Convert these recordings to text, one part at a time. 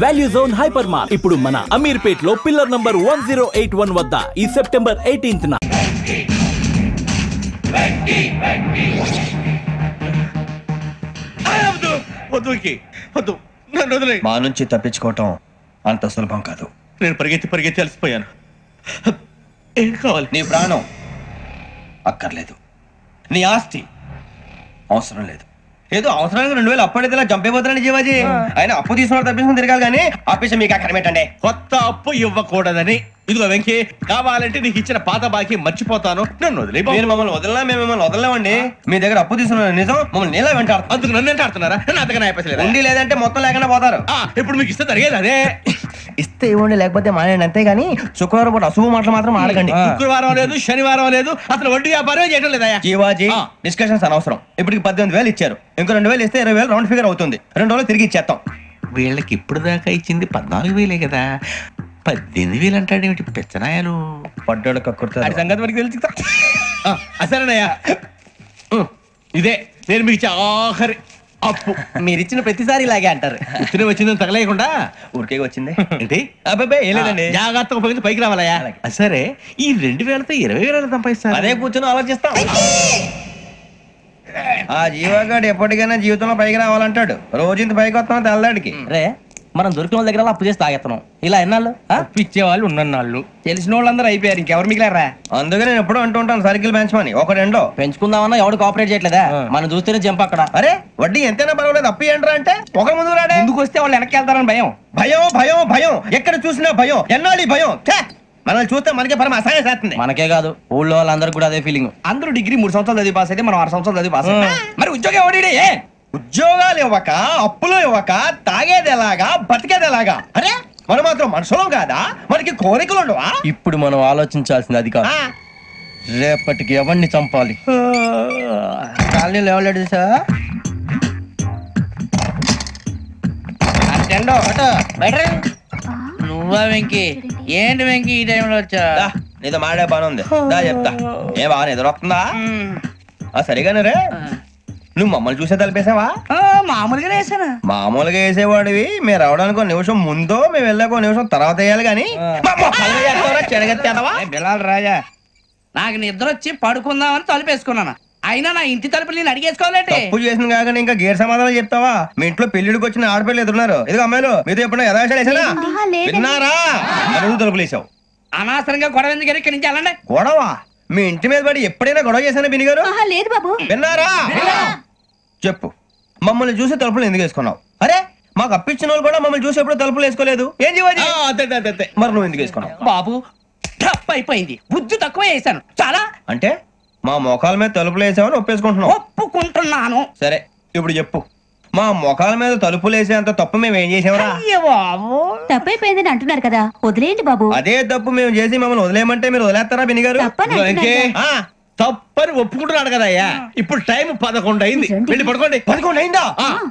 Value zone hyper mart ఇప్పుడు మన అమీర్పేట్ లో పిల్లర్ నంబర్ 1081 వద్ద ఈ సెప్టెంబర్ 18న మా నుంచి తప్పించుకోవటం అంత సులభం కాదు. నేను పరిగెత్తి అలసిపోయాను. ఏం కావాలి? నీ ప్రాణం అక్కర్లేదు, నీ ఆస్తి అవసరం లేదు. ఏదో అవసరానికి 2000 అప్పటిలా చంపేపోతున్నాను జీవాజీ. ఆయన అప్పు తీసుకున్న తప్పించుకుని తిరగాలి కానీ ఆపేసి మీకు అక్కడ పెట్టండి. కొత్త అప్పు ఇవ్వకూడదని. ఇదిగో వెంకీ, కావాలంటే నీకు ఇచ్చిన పాత బాకీ మర్చిపోతాను, నన్ను వదిలే. మీరు మమ్మల్ని వదలనా? మేము మిమ్మల్ని వదలలేమండి. మీ దగ్గర అప్పు తీసుకున్న నిజం మమ్మల్ని నీలా వెంటాడు. అందుకు నన్ను ఎంత ఆడుతున్నారా? నన్ను అంతగా అయిపోలేదు. ఉండి లేదంటే మొత్తం లేకుండా పోతారు. ఇప్పుడు మీకు ఇస్తే జరిగేది అదే. ఇస్తే ఇవ్వండి, లేకపోతే మానేయండి, అంతేగాని శుక్రవారం పూట అశుభ మాటలు మాత్రం ఆడకండి. శుక్రవారం లేదు, శనివారం లేదు, అసలు వడ్డీ వ్యాపారం చేయడం లేదా? జీవాజీ డిస్కషన్స్ అనవసరం. ఇప్పటికి 18,000 ఇచ్చారు, ఇంకో 2,000 ఇస్తే 20,000 రౌండ్ ఫిగర్ అవుతుంది. 2 రోజులు తిరిగి ఇచ్చేస్తాం. వీళ్ళకి ఇప్పుడు దాకా ఇచ్చింది 14,000 కదా, 18,000 అంటాడేమిటి పెచ్చనాయాలు? పడ్డాడు కక్కుర్తాడు. సంగతి వరకు తెలుసు. అసలేనయ్యా, ఇదే నేను మీకు ఇచ్చే ఆఖరి అప్పు. మీరు ఇచ్చిన ప్రతిసారి ఇలాగే అంటారు. ఇతనే వచ్చిందని తగలేయకుండా ఊరికే వచ్చింది ఏంటి? అబ్బాయి ఏం లేదండి, జాగ్రత్తగా ఉపయోగించి పైకి రావాలయ్యా. సరే, ఈ 2,000తో 20,000 సంపాదిస్తారు. అదే కూర్చొని ఆలోచిస్తాం. ఆ జీవగాడు ఎప్పటికైనా జీవితంలో పైకి రావాలంటాడు. రోజు ఇంత పైకి వస్తాం తెల్లడికి. రే, మనం దొరికిన వాళ్ళ దగ్గర అప్పు చేసి తాగెత్తనం. ఇలా ఎన్నాళ్ళు ఇచ్చేవాళ్ళు ఉన్నన్నాళ్ళు తెలిసిన వాళ్ళందరూ అయిపోయారు, ఇంకెవరు మిగిలారా? అందుకే నేను ఎప్పుడూ అంటూ ఉంటాను, సర్కిల్ బెంచ్ మని ఒక రెండో పెంచుకుందామన్నా ఎవడు కోఆపరేట్ చేయట్లేదా? మనం చూస్తేనే జంప్ అక్కడ. అరే వడ్డీ ఎంతైనా పర్వాలేదు, అప్పు ఏంట్రా అంటే ఒక ముందు రాడే. ముందుకు వస్తే వాళ్ళు వెనక్కి వెళ్తారని భయం. భయం భయం భయం, ఎక్కడ చూసినా భయం. ఎన్నాళ్ళు భయం? మనల్ని చూస్తే మనకే పరమ అసహాయం చేస్తుంది. మనకే కాదు, ఊళ్ళో వాళ్ళందరూ కూడా అదే ఫీలింగ్. అందరూ డిగ్రీ 3 సంవత్సరాలు చదివి పాస్ అయితే మనం 6 సంవత్సరాలు చదివి పాస్. మరి ఉద్యోగం ఎవడి? ఉద్యోగాలు ఇవ్వక, అప్పులు ఇవ్వక, తాగేది ఎలాగా, బతికేది ఎలాగా? అరే మనం మాత్రం మనుషులం కాదా? మనకి కోరికలు ఉండవా? ఇప్పుడు మనం ఆలోచించాల్సింది అది కాదు, రేపటికి ఎవరిని చంపాలి. కాలనీలో ఎవరు సార్? నువ్వా వెంకీ? ఏంటి వెంకీ ఈ టైంలో వచ్చా? నీతో మాడే పని ఉంది, దా చెప్తా. ఏ బాగా నిద్రొస్తుందా? సరిగానే రే, నువ్వు మమ్మల్ని చూసే తలిపేసావా? మామూలుగానే వేసానా? మామూలుగా వేసేవాడివి. మీరు రావడానికి 1 నిమిషం ముందో, మేము వెళ్ళాక 1 నిమిషం తర్వాత వేయాలి కానీ బిలాల్ రాజా, నాకు నిద్ర వచ్చి పడుకుందామని తలుపేసుకున్నాను. అయినా నా ఇంటి తలుపులు నేను అడిగేసుకోవాలంటే తప్పు చేసిన కాక ఇంకా గేర్ సమాధానం చెప్తావా? మీ ఇంట్లో పెళ్లిడికి వచ్చిన ఆడపిల్లలు ఎదురున్నారు. ఇదిగో అమ్మాయిలు, మీతో ఎప్పుడైనా యథాశాలు వేసానా? విన్నారా? అడుగు తలుపులు వేసావు. అనవసరంగా గొడవ ఎందుకు ఇక్కడి నుంచి వెళ్ళండి. గొడవ? మీ ఇంటి మీద పడి ఎప్పుడైనా గొడవ చేశానా బిని గారు? లేదు బాబు. విన్నారా? చెప్పు, మమ్మల్ని చూసి తలుపులు ఎందుకు వేసుకున్నావు? అరే మాకు అప్పించిన వాళ్ళు కూడా మమ్మల్ని చూసి ఎప్పుడు తలుపులు వేసుకోలేదు. ఏం చేయాలి? మరి నువ్వు ఎందుకు వేసుకున్నావు? బాబు టప్ అయిపోయింది, బుద్ధి తక్కువ వేసాను చాలా. అంటే మా మోకాల మీద తలుపులు వేసామని ఒప్పేసుకుంటున్నావు? ఒప్పుకుంటున్నాను. సరే ఇప్పుడు చెప్పు, మా మొఖాల మీద తలుపులు వేసేంత తప్పు మేము ఏం చేసామరా? తప్పైపోయిందని అంటున్నారు కదా, వదిలేయండి బాబు. అదే తప్పు మేము చేసి మమ్మల్ని వదిలేయమంటే మీరు వదిలేస్తారా బిని గారు? తప్పని ఒప్పుకుంటున్నాడు కదా అయ్యా. ఇప్పుడు టైం 11 అయింది, వెళ్ళి పడుకోండి. 11 అయిందా?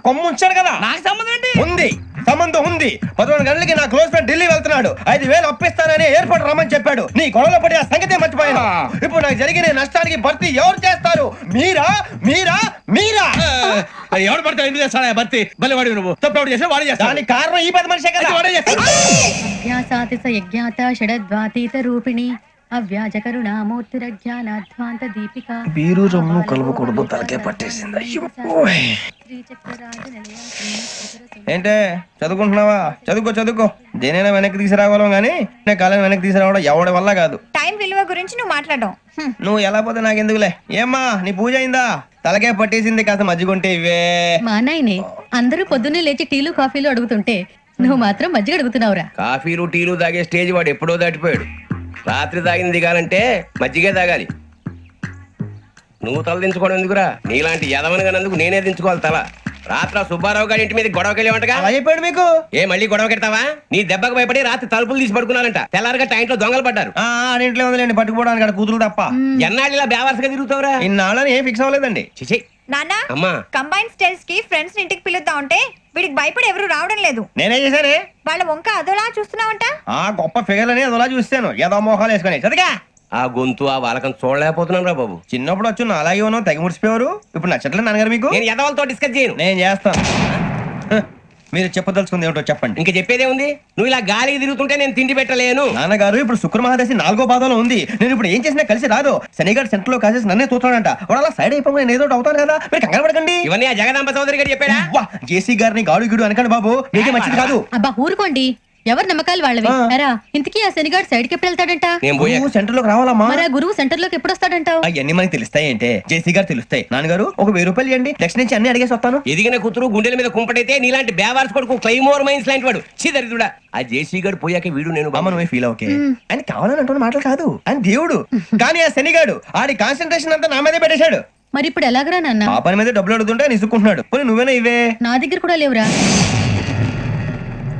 కొమ్ము ఉంచాడు కదా. నాకు సంబంధం ఏంటి? ఉంది, సంబంధం ఉంది. 11 గంటలకి నా క్లోజ్ ఫ్రెండ్ ఢిల్లీ వెళ్తున్నాడు. 5,000 అప్పిస్తానని ఎయిర్పోర్ట్ రమ్మని చెప్పాడు. నీ గొడవలో పడి ఆ సంగతే మర్చిపోయాను. ఇప్పుడు నాకు జరిగిన నష్టానికి భర్తీ ఎవరు చేస్తారు? మీరా మీరా మీరా? ఎవడు పడితే ఎందుకు చేస్తాడా భర్తీ? మళ్ళీ వాడి నువ్వు తప్పు చేసా, వాడే చేస్తా. దానికి కారణం ఈ 10 మనిషే కదా. వాడే బీరు రమ్ము కలుపుకూడదు, తలకే పట్టేసింది. ఏంటే చదువుకుంటున్నావా? చదువుకో చదువుకో. దేనైనా వెనక్కి తీసుకురావాలం గానీ కాలం వెనక్కి తీసుకురావడం ఎవడి వల్ల కాదు. టైం విలువ గురించి నువ్వు మాట్లాడడం. నువ్వు ఎలా పోతే నాకెందుకులే. ఏమ్మా నీ పూజ అయిందా? తలకే పట్టేసింది, కాస్త మజ్జిగుంటే ఇవే. మా నాయనే అందరూ పొద్దున్నే లేచి టీలు కాఫీలు అడుగుతుంటే నువ్వు మాత్రం మజ్జిగ అడుగుతున్నావురా. కాఫీలు టీలు తాగే స్టేజ్ వాడు ఎప్పుడో దాటిపోయాడు. రాత్రి తాగింది దిగాలంటే మజ్జిగే తాగాలి. నువ్వు తల దించుకోవడం ఎందుకురా? నీలాంటి యదవనగానందుకు నేనే దించుకోవాలి తల. రాత్రి సుబ్బారావు గారి ఇంటి మీద గొడవకి వెళ్ళేవంటగా. అయిపోయాడు మీకు. ఏ మళ్ళీ గొడవ కెడతావా? నీ దెబ్బకు భయపడి రాత్రి తలుపులు తీసి పడుకున్నారంట. తెల్లారగా టైంట్లో దొంగలు పడ్డారు. ఇంట్లో ఉందిలేండి, పట్టుకుపోవడానికి అక్కడ కూతురు తప్ప. ఎన్నాళ్ళు ఇలా బేవర్స్గా తిరుగుతావురా? ఇన్నాళ్ళని ఏం ఫిక్స్ అవ్వలేదండి. చిచి నాన్నా, అమ్మా కంబైన్ స్టైల్స్ కి ఫ్రెండ్స్ ఇంటికి పిలుద్దా ఉంటే వీడికి భయపడి ఎవరు రావడం లేదు. నేనే చేశానే. వాళ్ళ వంక అదోలా చూస్తున్నావంట. గొప్ప ఫిగర్లని అదోలా చూస్తాను, ఏదో మోహాలు వేసుకొని. చదిగా ఆ గొంతు ఆ వాలకం చూడలేకపోతున్నాను రా బాబు. చిన్నప్పుడు వచ్చి నా అలాగే ఉన్నావు, తెగ ముడిచిపోయారు. ఇప్పుడు నచ్చట్లేదు నాన్నగారు మీకు? నేను యదవలతో డిస్కస్ చేయను. నేను చేస్తాను. మీరు చెప్పదలుచుకుంది ఏమిటో చెప్పండి. ఇంకా చెప్పేదే ఉంది. నువ్వు ఇలా గాలికి తిరుగుతుంటే నేను తిండి పెట్టలేను. నాన్నగారు ఇప్పుడు శుక్ర మహాదశి 4వ పాదంలో ఉంది. నేను ఇప్పుడు ఏం చేసినా కలిసి రాదు. శనిగారు సెంటర్ లో కాసేసి నన్నే చూస్తాడంట. వాడు అలా సైడ్ అయిపోయి నేను ఏదో అవుతాను కదా, మీరు కంగారు పడకండి. ఇవన్నీ ఆ జగదాంబ చౌదరి గారు చెప్పాడా? జేసీ గారిని గాడు గిడు అనకండి బాబు, మీకే మంచిది కాదు. అబ్బా ఊరుకోండి, ఎవరి నమ్మకాలు వాళ్ళవి. ఎరా ఇంతకీ ఆ శనిగాడు సైడ్ కి ఎప్పుడు వెళ్తాడంట? నేను పోయా. సెంటర్ లోకి రావాలమ్మా. మరి ఆ గురువు సెంటర్ లోకి ఎప్పుడు వస్తాడంటావు? అవన్నీ మనకి తెలుస్తాయి అంటే జేసీ గారు తెలుస్తాయి. నాన్నగారు ఒక 1000 రూపాయలు ఇవ్వండి, నెక్స్ట్ నుంచి అన్ని అడిగేసి వస్తాను. ఎదిగిన కూతురు గుండెల మీద కుంపటైతే నీలాంటి బేవార్స్ కొడుకు క్లైమోర్ మైన్స్ లాంటి వాడు దరిద్రుడా. ఆ జేసీ గారు పోయాక వీడు నేను అమ్మ నువ్వే ఫీల్ ఓకే. ఆయన కావాలని అంటున్న మాటలు కాదు, ఆయన దేవుడు. కానీ ఆ శనిగాడు ఆడి కాన్సన్ట్రేషన్ అంతా నా మీదే పెట్టేశాడు. మరి ఇప్పుడు ఎలాగరా నాన్న? ఆ పని మీద డబ్బులు అడుగుతుంటే ఆయన ఇసుక్కుంటున్నాడు. పోనీ నువ్వేనా ఇవే? నా దగ్గర కూడా లేవురా.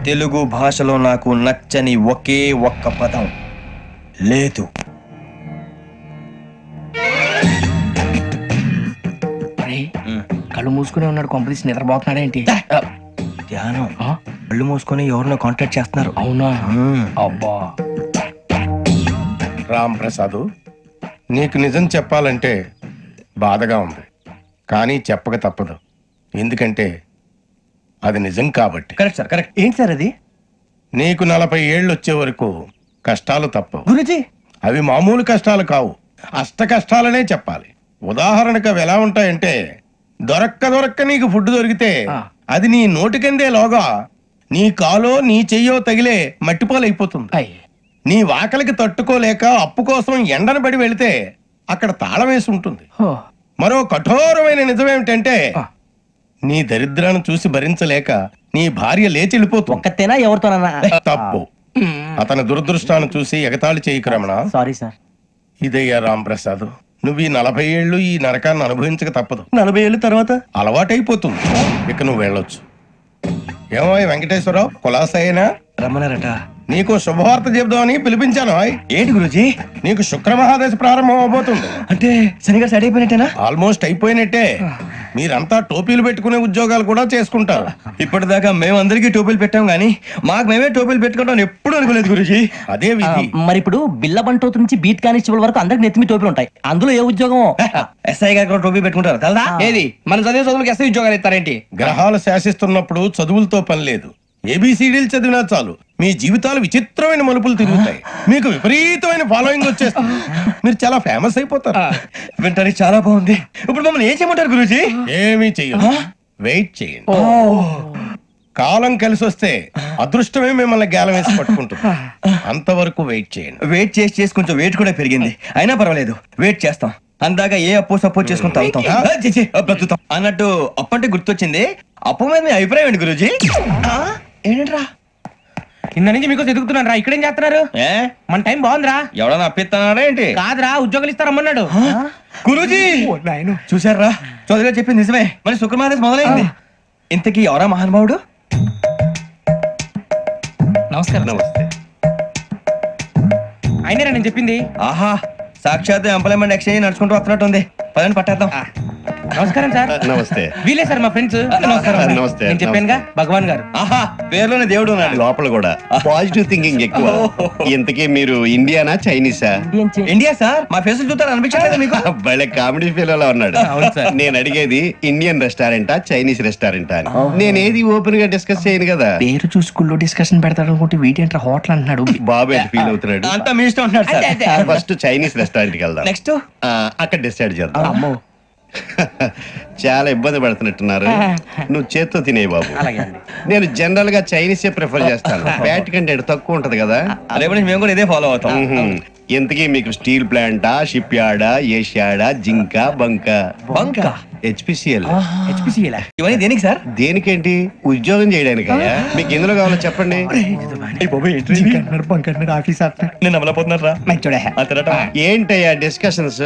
తెలుగు భాషలో నాకు నచ్చని ఒకే ఒక్క పదం లేదు. కళ్ళు మూసుకునే ఉన్నాడు, కొంపదీసి నిద్రపోతున్నాడేంటి? ధ్యానం. కళ్ళు మూసుకొని ఎవరినో కాంటాక్ట్ చేస్తున్నారు. అవునా? అబ్బా రామ్ ప్రసాద్, నీకు నిజం చెప్పాలంటే బాధగా ఉంది, కానీ చెప్పక తప్పదు. ఎందుకంటే అది నిజం కాబట్టి. Correct sir, correct. ఏంటి సార్ అది? నీకు 40 ఏళ్ళు వచ్చే వరకు కష్టాలు తప్పవు. గురుజీ అవి మామూలు కష్టాలు కావు, అష్ట కష్టాలనే చెప్పాలి. ఉదాహరణకు అవి ఎలా ఉంటాయంటే, దొరక్క నీకు ఫుడ్ దొరికితే అది నీ నోటికందే లోగా నీ కాలో నీ చెయ్యో తగిలే మట్టిపాలైపోతుంది. నీ వాకలికి తట్టుకోలేక అప్పు కోసం ఎండను పడి వెళితే అక్కడ తాళం వేసి ఉంటుంది. మరో కఠోరమైన నిజమేమిటంటే, నీ దరిద్రాన్ని చూసి భరించలేక నీ భార్య లేచి వెళ్ళిపోతుంది. ఒక్కతేనా ఎవరితోనన్నా? తప్పు. అతని దురదృష్టాన్ని చూసి ఎగతాళి చేయకు రమణ. Sorry sir. ఇదయ్యా రాంప్రసాద్, నువ్వు ఈ 40 ఏళ్ళు ఈ నరకాన్ని అనుభవించక తప్పదు. 40 ఏళ్ళు తర్వాత అలవాటైపోతుంది. ఇక నువ్వు వెళ్ళొచ్చు. ఏమో వెంకటేశ్వరరావు, కులాసైనా రమ్మన్నారట. నీకు శుభవార్త చెబుదామని పిలిపించాను. ఏంటి గురుజీ? నీకు శుక్ర మహాదశ ప్రారంభం అవబోతుంది. అంటే శనిగారు సైడ్ అయిపోయినట్టేనా? ఆల్మోస్ట్ అయిపోయినట్టే. మీరంతా టోపీలు పెట్టుకునే ఉద్యోగాలు కూడా చేసుకుంటారు. ఇప్పటిదాకా మేమందరికీ టోపీలు పెట్టాం గానీ మాకు మేమే టోపీలు పెట్టుకుంటాం ఎప్పుడు అనుకోలేదు గురుజీ. అదే విధి. మరి ఇప్పుడు బిల్ల బంటోతు నుంచి బీట్ కానిస్టేబుల్ వరకు అందరికి నెత్తిమి టోపీలు ఉంటాయి. అందులో ఏ ఉద్యోగం? ఎస్ఐ గారు కూడా టోపీ పెట్టుకుంటారు కదా? ఏది మన చదివే చదువులకు ఎస్ఐ ఉద్యోగాలు ఇస్తారేంటి? గ్రహాలు శాసిస్తున్నప్పుడు చదువులతో పని లేదు. ఏబిసిడీలు చదివినా చాలు మీ జీవితాలు విచిత్రమైన మలుపులు తిరుగుతాయి. మీకు విపరీతమైన ఫాలోయింగ్ వచ్చేస్తుంది. మీరు చాలా ఫేమస్ అయిపోతారు. వింటానికి చాలా బాగుంది. ఇప్పుడు మమ్మల్ని ఏం చేయమంటారు గురూజీ? ఏమీ చెయ్యదు, వెయిట్ చేయండి. కాలం కలిసి వస్తే అదృష్టమే మిమ్మల్ని గేలం వేసి పట్టుకుంటుంది. అంతవరకు వెయిట్ చేయండి. వెయిట్ చేసి కొంచెం వెయిట్ కూడా పెరిగింది. అయినా పర్వాలేదు, వెయిట్ చేస్తాం. అందాక ఏ అప్పు సపోర్ట్ చేసుకుని తాగుతాం, బ్రతుకుతాం అన్నట్టు. అప్పు అంటే గుర్తొచ్చింది. అప్పు మీద మీ అభిప్రాయం ఏంటి గురూజీ? ఏంటరా కింద నుంచి మీకు ఎదుగుతున్నాను రా. ఇక్కడేం చేస్తున్నారు? మన టైం బాగుందిరా. ఎవడన్నా అప్పిస్తున్నాడా ఏంటి? కాదురా, ఉద్యోగాలు ఇస్తారమ్మన్నాడు గురూజీ. చూసారా, చౌదరి గారు చెప్పింది నిజమే. మరి శుక్రమాదేశ్ మొదలైంది. ఇంతకీ ఎవరా మహానుభావుడు? నమస్కారం. నమస్తే. అయినరా నేను చెప్పింది? ఆహా, సాక్షాత్ ఎంప్లాయ్మెంట్ ఎక్స్చేంజ్ నడుచుకుంటూ వస్తున్నట్టు ఉంది. పదండి పట్టేద్దాం. నమస్కారం సార్. నమస్తే. వీలే సార్ మా ఫ్రెండ్స్. నమస్కారం. నమస్తే. నేను చెప్పానుగా భగవాన్ గారు. ఆహా, పేర్లోనే దేవుడు ఉన్నాడు. లోపల కూడా పాజిటివ్ థింకింగ్ ఎక్కువ. ఇంతకీ మీరు ఇండియానా చైనీసా? India sir. మా ఫేస్ చూస్తారు అనిపించలేదు మీకు? భలే కామెడీ ఫీల్ అలా ఉన్నాడు. నేను అడిగేది ఇండియన్ రెస్టారెంటా చైనీస్ రెస్టారెంటా అని. నేనేది ఓపెన్ గా డిస్కస్ చేయను కదా. పేరు చూసి స్కూల్లో డిస్కషన్ పెడతాడు అనుకుంటే వీటేంట్రా హోటల్ అంటున్నాడు. బాబు ఎట్ ఫీల్ అవుతున్నాడు. అంతా మీ ఇష్టం ఉంటున్నాడు సార్. ఫస్ట్ చైనీస్ రెస్టారెంట్ కి వెళ్దాం. నెక్స్ట్ అక్కడ డిసైడ్ చేద్దాం. చాలా ఇబ్బంది పడుతున్నట్టున్నారు. నువ్వు చేత్తో తినే బాబు. నేను జనరల్ గా చైనీసే ప్రిఫర్ చేస్తాను. ఫ్యాట్ కంటెంట్ తక్కువ ఉంటది కదా. రేపు నుంచి మేము కూడా ఇదే ఫాలో అవుతాం. ఇంతకీ మీకు స్టీల్ ప్లాంటా, షిప్ యార్డా, ఏషియాడా, జింక, బంక? హెచ్పిసిఎల్. ఇవన్నీ దేనికి సార్? దేనికేంటి? ఉద్యోగం చేయడానికి. మీకు ఎందులో కావాలో చెప్పండి. నేను అమలపోతున్నారా? ఏంటయ్యా డిస్కషన్స్?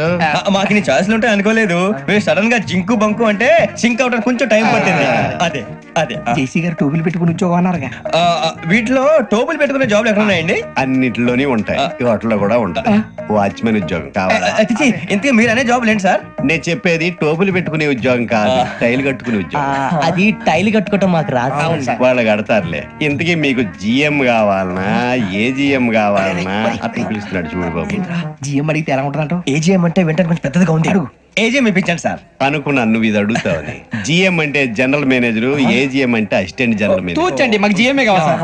మాకు నీ ఛాయిస్లు ఉంటాయి అనుకోలేదు. మీరు సడన్ గా జింకు బంకు అంటే సింక్ అవడానికి కొంచెం టైం పట్టింది. అదే అదే జేసీ గారు టోపీలు పెట్టుకుని ఉద్యోగం అన్నారుగా. వీటిలో టోపులు పెట్టుకునే జాబ్లు ఎక్కడ ఉన్నాయండి? అన్నిటిలోనే ఉంటాయి. వాటిలో కూడా ఉంటాయి. వాచ్మెన్ ఉద్యోగం కావాలా? ఇంతకీ మీరు అనే జాబ్ ఏంటి సార్? నేను చెప్పేది టోపులు పెట్టుకునే ఉద్యోగం కాదు, టైల్ కట్టుకునే ఉద్యోగం. అది టైల్ కట్టుకోవటం మాకు రాదు. వాళ్ళు కడతారులే. ఇంతకీ మీకు జిఎం కావాలనా, ఏ జిఎం కావాలనా? అతను పిలుస్తున్నాడు చూడు బాబు. జిఎం అడిగితే ఎలా ఉంటుందంట? ఏజీఎం అంటే వెంటనే కొంచెం పెద్దదిగా ఉంది. ఏజీఎం ఇప్పించండి సార్. అనుకున్నాను నువ్వు ఇది అడుగుతావని. జిఎం అంటే జనరల్ మేనేజర్, ఏజిఎం అంటే అసిస్టెంట్ జనరల్ మేనేజర్. తూచండి, మాకు జీఎంఏ కావాలి సార్.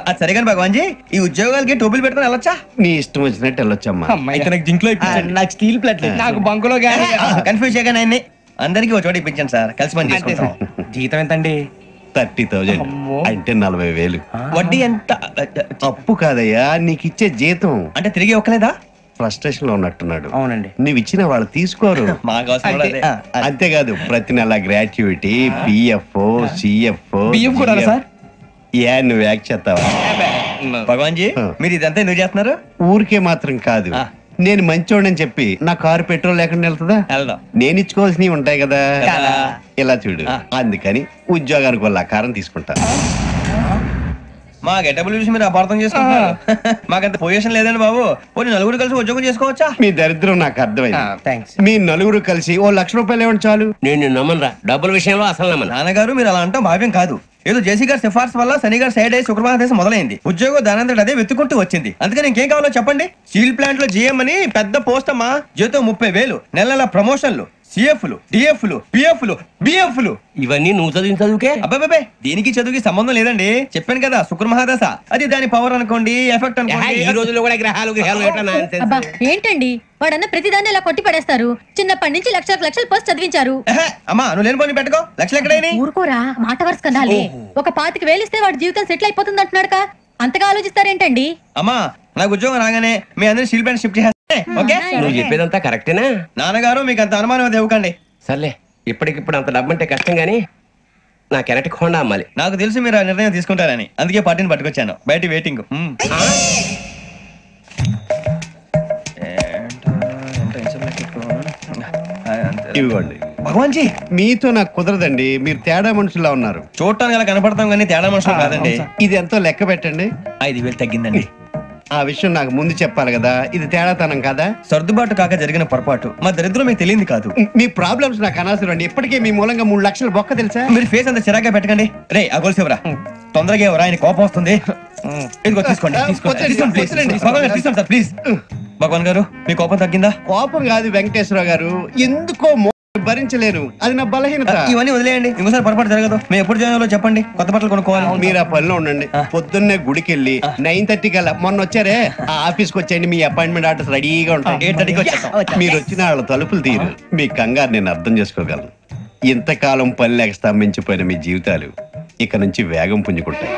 అది సరే కానీ భగవాన్ జీ, ఈ ఉద్యోగాలకి టోపులు పెట్టుకుని వెళ్ళొచ్చా? నీ ఇష్టం వచ్చినట్టు వెళ్ళొచ్చమ్మా. అయితే నాకు జింక్లో ఇప్పించండి. నాకు స్టీల్ ప్లేట్, నాకు బంకులో కానీ కన్ఫ్యూజ్ చేయగానే ఆయన్ని అందరికీ ఒక చోట ఇప్పించండి సార్, కలిసి పని చేసుకుంటాం. జీతం ఎంతండి? 30,000 అంటే 40,000. వడ్డీ ఎంత? అప్పు కాదయ్యా, నీకు ఇచ్చే జీతం. అంటే తిరిగి ఒక్కలేదా? ఫ్రస్ట్రేషన్ లో ఉన్నట్టున్నాడు. అవునండి. నువ్వు ఇచ్చిన వాళ్ళు తీసుకోరు. మాకు అవసరం కూడా అదే. అంతేకాదు ప్రతి నెల గ్రాట్యుటీ, పిఎఫ్, సిఎఫ్. బియ్యం కూడా సార్? నువ్వు యాక్ చేస్తావా? భగవాన్ జీ, మీరు ఇదంతా ఎందుకు చేస్తున్నారు? ఊరికే మాత్రం కాదు, నేను మంచోడని చెప్పి నా కారు పెట్రోల్ లేకుండా వెళ్తుందా? నేను ఇచ్చుకోవాల్సినవి ఉంటాయి కదా. ఇలా చూడు, అందుకని ఉద్యోగానికి వాళ్ళ ఆకారం తీసుకుంటా. మా గెటబుల్ చూసి మీరు అపార్థం చేసుకుంటున్నారు. మాకంత పొజిషన్ లేదండి బాబు. పోనీ నలుగురు కలిసి ఉద్యోగం చేసుకోవచ్చా? మీ దరిద్రం నాకు అర్థమైంది. మీ నలుగురు కలిసి ₹1,00,000 ఇవ్వండి చాలు. నేను నమ్మనరా, డబ్బుల విషయంలో అసలు నమ్మను. నాన్నగారు మీరు అలా అంటాం భావ్యం కాదు. ఏదో జేసీ గారి సిఫార్సు వల్ల శని గారు సైడ్ అయ్యి శుక్రవారం మొదలైంది. ఉద్యోగం దానంతటి అదే వెతుకుంటూ వచ్చింది. అందుకని ఇంకేం కావాలో చెప్పండి. స్టీల్ ప్లాంట్ లో జీఎం అని పెద్ద పోస్ట్ అమ్మా. జీతం 30,000, నెల నెల ప్రమోషన్లు, సిఎఫ్లు, డిఎఫ్లు, పిఎఫ్లు, బిఎఫ్లు. ఇవన్నీ నువ్వు చదివిన చదువుకే? అబ్బాబే, దీనికి చదువుకి సంబంధం లేదండి. చెప్పాను కదా, శుక్ర మహాదశ. అది దాని పవర్ అనుకోండి, ఎఫెక్ట్ అనుకోండి. ఈ రోజుల్లో కూడా గ్రహాలు అబ్బా ఏంటండి వాడన్న ప్రతిదాన్ని ఇలా కొట్టి పడేస్తారు. చిన్నప్పటి నుంచి లక్షలు పోస్ట్ చదివించారు. అమ్మా నువ్వు లేని పోనీ పెట్టుకో. లక్షలు ఎక్కడైనా ఊరుకోరా, మాట వరుస కదాలి. ఒక 25,000 ఇస్తే వాడి జీవితం సెటిల్ అయిపోతుంది అంటున్నాడుగా, అంతగా ఆలోచిస్తారేంటండి? అమ్మా నాకు ఉద్యోగం రాగానే మీ అందరూ స్టీల్ ప్లాంట్ షిఫ్ట్ చేస్తే ఓకే? నువ్వు చెప్పేదంతా కరెక్టేనా? నాన్నగారు మీకు అంత అనుమానం అది ఇవ్వకండి. సర్లే, ఇప్పటికిప్పుడు అంత డబ్బు అంటే కష్టం గానీ నా కెనటిక్ హోండా అమ్మాలి. నాకు తెలుసు మీరు ఆ నిర్ణయం తీసుకుంటారని, అందుకే పార్టీని పట్టుకొచ్చాను. బయట వెయిటింగ్. ఇవ్వండి. భగవాన్ జీ, మీతో నాకు కుదరదండి, మీరు తేడా మనుషుల్లా ఉన్నారు. చూడటానికి అలా కనపడతాం కానీ తేడా మనుషులు కాదండి. ఇది ఎంతో లెక్క పెట్టండి. 5,000 తగ్గిందండి. ఆ విషయం నాకు ముందు చెప్పాలి కదా, ఇది తేడాతనం కదా. సర్దుబాటు కాక జరిగిన పొరపాటు. మా దరిద్రం మీకు తెలియదు కాదు. మీ ప్రాబ్లమ్స్ నాకు అనవసరం అండి. ఇప్పటికే మీ మూలంగా 3 లక్షలు బొక్క తెలుసా. మీరు ఫేస్ అంత చిరాగ్గా పెట్టకండి. రే ఆ గొలుసు ఎవరా? తొందరగా ఎవరా, ఆయన కోపం వస్తుంది. ఇదిగో తీసుకోండి, తీసుకోండి ప్లీజ్. భగవాన్ గారు తీసుకోండి సార్ ప్లీజ్. భగవాన్ గారు మీ కోపం తగ్గిందా? కోపం కాదు వెంకటేశ్వర గారు, ఎందుకో భరించలేను, అది నా బలహీనత. ఇవన్నీ వదిలేయండి, ఇంకోసారి పొరపాటు జరగదు. మేము ఎప్పుడు జాయిన్ చెప్పండి, కొత్త బట్టలు కొనుక్కోవాలి. మీరు ఆ పనిలో ఉండండి. పొద్దున్నే గుడికి వెళ్ళి 9:30 కల్లా, మొన్న వచ్చారే ఆ ఆఫీస్కి వచ్చేయండి. మీ అపాయింట్మెంట్ ఆర్డర్స్ రెడీగా ఉంటాయి. 8:30కి వచ్చేస్తాం. మీరు వచ్చిన వాళ్ళ తలుపులు తీరు. మీ కంగారు నేను అర్థం చేసుకోగలను. ఇంతకాలం పని లేక స్తంభించిపోయిన మీ జీవితాలు ఇక నుంచి వేగం పుంజుకుంటాయి.